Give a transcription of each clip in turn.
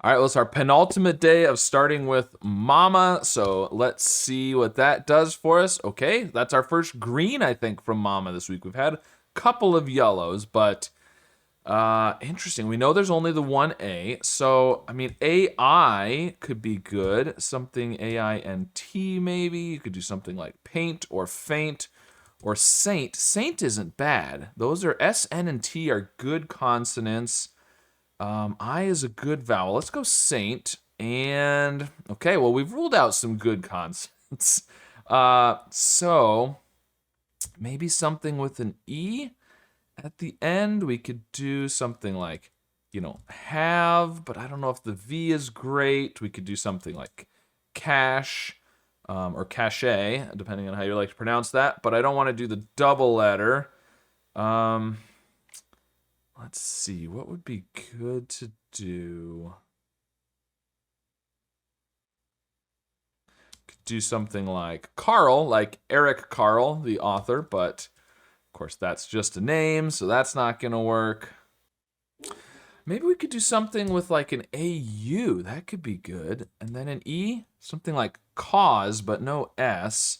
All right, well, it's our penultimate day of starting with Mama. So let's see what that does for us. Okay, that's our first green, I think, from Mama this week. We've had a couple of yellows, but interesting. We know there's only the one A. So, I mean, AI could be good. Something AINT maybe. You could do something like paint or faint or saint. Saint isn't bad. Those are S, N, and T are good consonants. I is a good vowel. Let's go saint. And okay, well, we've ruled out some good consonants. So maybe something with an E at the end. We could do something like, have, but I don't know if the V is great. We could do something like cash or cachet, depending on how you like to pronounce that. But I don't want to do the double letter. Let's see, what would be good to do? Could do something like Carl, like Eric Carl, the author, but of course that's just a name, so that's not gonna work. Maybe we could do something with like an AU, that could be good. And then an E, something like cause, but no S.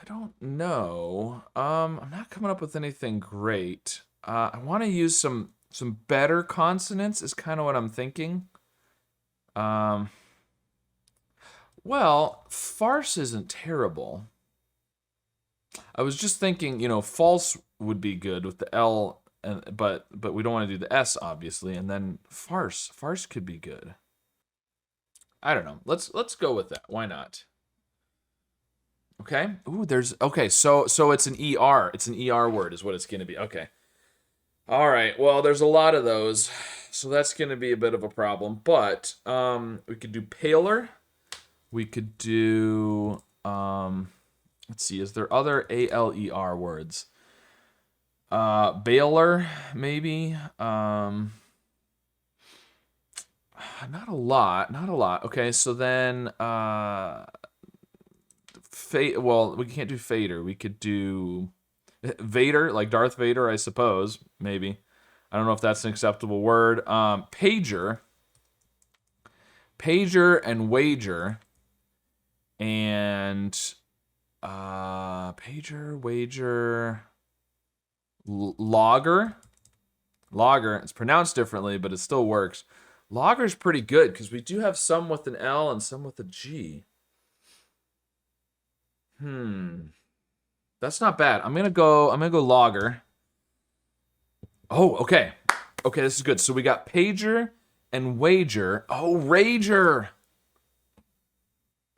I don't know. I'm not coming up with anything great. I want to use some better consonants is kind of what I'm thinking. Um, well, farce isn't terrible. I was just thinking, false would be good with the L, but we don't want to do the S obviously, and then farce could be good. I don't know. Let's go with that. Why not? Okay. Ooh, there's okay. So it's an ER. It's an ER word, is what it's gonna be. Okay. All right. Well, there's a lot of those, so that's gonna be a bit of a problem. But we could do paler. We could do let's see. Is there other ALER words? Baylor, maybe. Not a lot. Not a lot. Okay. So then well, we can't do fader. We could do Vader, like Darth Vader, I suppose. Maybe. I don't know if that's an acceptable word. Pager and wager, and pager, wager, logger. Logger. It's pronounced differently, but it still works. Logger's pretty good because we do have some with an L and some with a G. That's not bad. I'm gonna go logger. Oh, okay. Okay, this is good. So we got pager and wager. Oh, rager.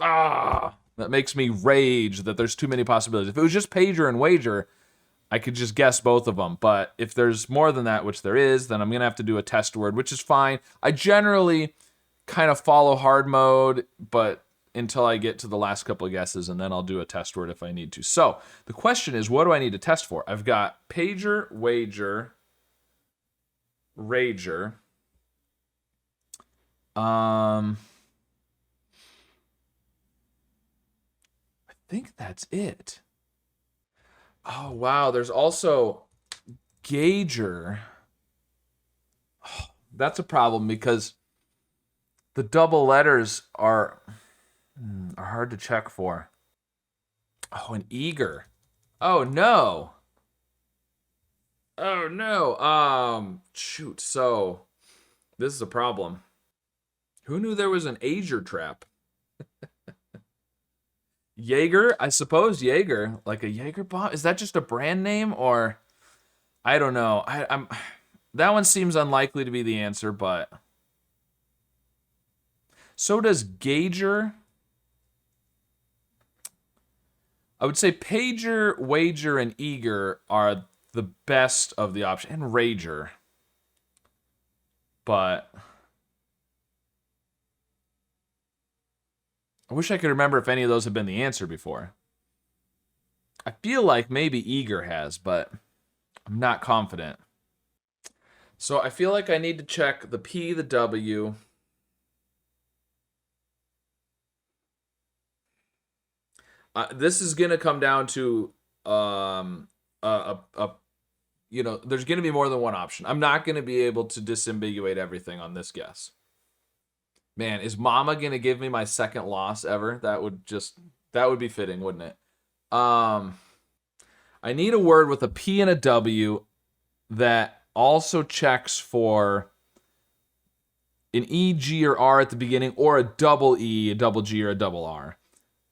That makes me rage that there's too many possibilities. If it was just pager and wager, I could just guess both of them. But if there's more than that, which there is, then I'm gonna have to do a test word, which is fine. I generally kind of follow hard mode, but until I get to the last couple of guesses, and then I'll do a test word if I need to. So the question is, what do I need to test for? I've got pager, wager, rager. I think that's it. Oh wow, there's also gauger. Oh, that's a problem because the double letters are hard to check for. Oh, an eager. Oh no. Oh no. Shoot. So this is a problem. Who knew there was an ager trap? Jaeger, I suppose Jaeger, like a Jaeger bomb. Is that just a brand name or I don't know. I'm that one seems unlikely to be the answer, but so does Gauger. I would say pager, wager, and eager are the best of the options, and rager. But I wish I could remember if any of those have been the answer before. I feel like maybe eager has, but I'm not confident. So I feel like I need to check the P, the W. This is gonna come down to a there's going to be more than one option. I'm not going to be able to disambiguate everything on this guess. Man, is Mama going to give me my second loss ever? That would be fitting, wouldn't it? I need a word with a P and a W that also checks for an E, G, or R at the beginning, or a double E, a double G, or a double R.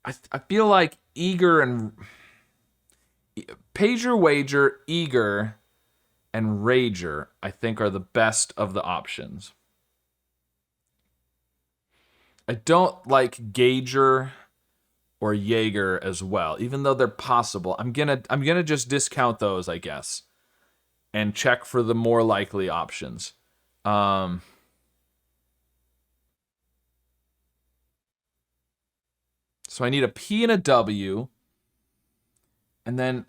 I feel like eager and pager, wager, eager, and rager, I think, are the best of the options. I don't like gauger or Jaeger as well, even though they're possible. I'm gonna just discount those, I guess, and check for the more likely options. So I need a P and a W, and then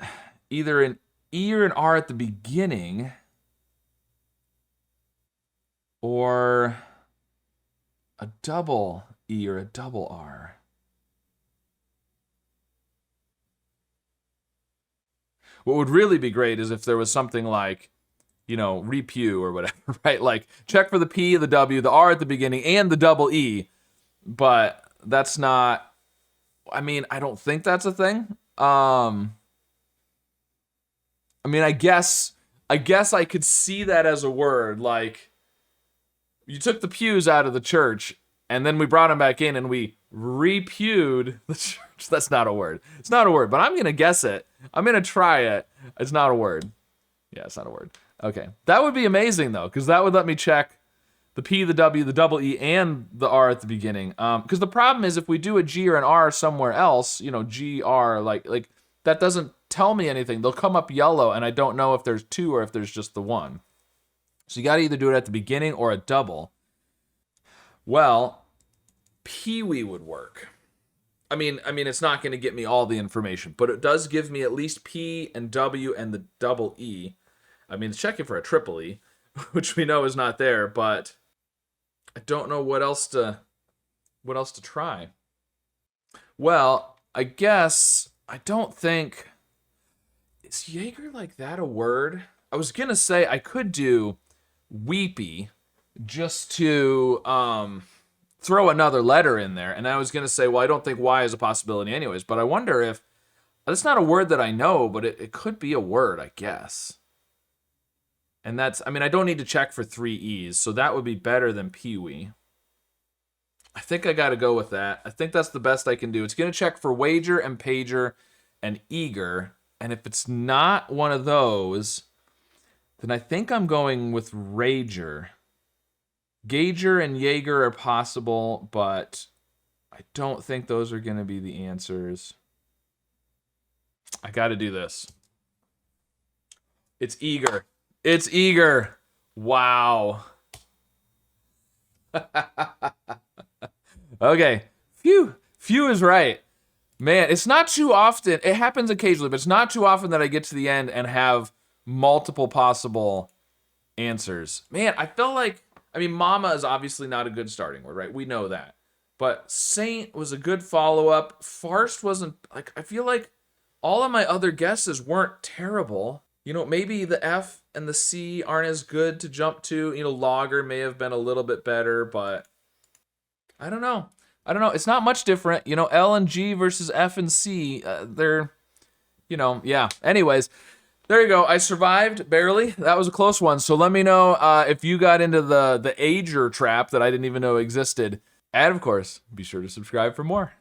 either an E or an R at the beginning, or a double E or a double R. What would really be great is if there was something like, repew or whatever, right? Like, check for the P, the W, the R at the beginning, and the double E. But that's not, I don't think that's a thing. I guess I could see that as a word. Like, you took the pews out of the church, and then we brought them back in, and we repewed the church. That's not a word. It's not a word, but I'm going to guess it. I'm going to try it. It's not a word. Yeah, it's not a word. Okay. That would be amazing, though, because that would let me check the P, the W, the double E, and the R at the beginning. Because the problem is if we do a G or an R somewhere else, G, R, like that doesn't tell me anything. They'll come up yellow, and I don't know if there's two or if there's just the one. So you got to either do it at the beginning or a double. Well, Pee-wee would work. I mean, it's not going to get me all the information, but it does give me at least P and W and the double E. It's checking for a triple E, which we know is not there, but I don't know what else to try. Well, I guess I don't think, is Jaeger like that a word? I was gonna say I could do weepy just to throw another letter in there, and I was gonna say, well, I don't think Y is a possibility anyways, but I wonder if that's not a word that I know, but it could be a word, I guess. And that's, I don't need to check for 3 E's, so that would be better than Pee-wee. I think I gotta go with that. I think that's the best I can do. It's gonna check for wager and pager and eager, and if it's not one of those, then I think I'm going with rager. Gauger and Jaeger are possible, but I don't think those are going to be the answers. I got to do this. It's eager. It's eager. Wow. Okay. Phew is right. Man, it's not too often. It happens occasionally, but it's not too often that I get to the end and have multiple possible answers. Man, I feel like, Mama is obviously not a good starting word, right? We know that. But Saint was a good follow-up. Farced wasn't, I feel like all of my other guesses weren't terrible. Maybe the F and the C aren't as good to jump to. Lager may have been a little bit better, but I don't know. It's not much different. L and G versus F and C, they're, yeah. Anyways, there you go. I survived, barely. That was a close one. So let me know if you got into the ager trap that I didn't even know existed. And, of course, be sure to subscribe for more.